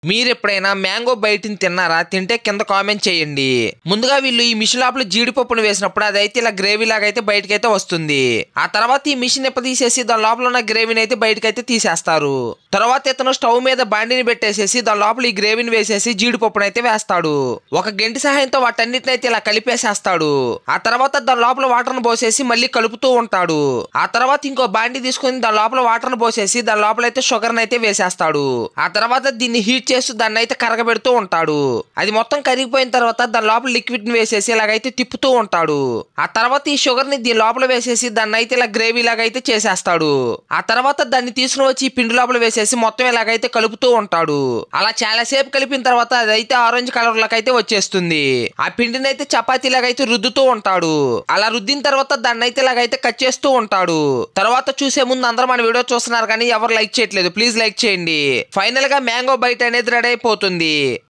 మీరు ఎప్పుడైనా మ్యాంగో బైట్ని తిన్నారా? తింటే కింద కామెంట్ చేయండి. ముందుగా వీళ్ళు ఈ మిషన్ లోపల జీడిపప్పును వేసినప్పుడు అదైతే ఇలా గ్రేవీ లాగా అయితే బయటకైతే వస్తుంది. ఆ తర్వాత ఈ మిషన్ తీసేసి దాని లోపల ఉన్న గ్రేవీని అయితే బయటకైతే తీసేస్తారు. తర్వాత ఇతను స్టవ్ మీద బాండిని పెట్టేసేసి దాని లోపల ఈ గ్రేవీని వేసేసి జీడిపప్పును అయితే వేస్తాడు. ఒక గంటి సహాయంతో వాటన్నిటిని అయితే ఇలా కలిపేసేస్తాడు. ఆ తర్వాత దాని లోపల వాటర్ ను పోసేసి మళ్ళీ కలుపుతూ ఉంటాడు. ఆ తర్వాత ఇంకో బాండి తీసుకుని దాని లోపల వాటర్ ను పోసేసి దాని లోపల అయితే షుగర్ అయితే వేసేస్తాడు. ఆ తర్వాత దీన్ని హీట్ చేస్తూ దాన్ని అయితే కరగబెడుతూ ఉంటాడు. అది మొత్తం కరిగిపోయిన తర్వాత దాని లోపల లిక్విడ్ ని వేసేసి ఇలాగైతే తిప్పుతూ ఉంటాడు. ఆ తర్వాత ఈ షుగర్ ని దీని లోపల వేసేసి దాన్ని అయితే ఇలా గ్రేవీ లాగా అయితే చేసేస్తాడు. ఆ తర్వాత దాన్ని తీసుకుని వచ్చి ఈ పిండి లోపల వేసేసి మొత్తం ఇలాగైతే కలుపుతూ ఉంటాడు. అలా చాలా సేపు కలిపిన తర్వాత అదైతే ఆరెంజ్ కలర్ లాగా అయితే వచ్చేస్తుంది. ఆ పిండిని అయితే చపాతీ లాగా అయితే రుద్దుతూ ఉంటాడు. అలా రుద్దిన తర్వాత దాన్ని అయితే ఇలాగైతే కట్ చేస్తూ ఉంటాడు. తర్వాత చూసే ముందు అందరూ మన వీడియో చూస్తున్నారు కానీ ఎవరు లైక్ చేయట్లేదు. ప్లీజ్ లైక్ చేయండి. ఫైనల్ గా మ్యాంగో బైట్ అనేది రెడీ అయిపోతుంది.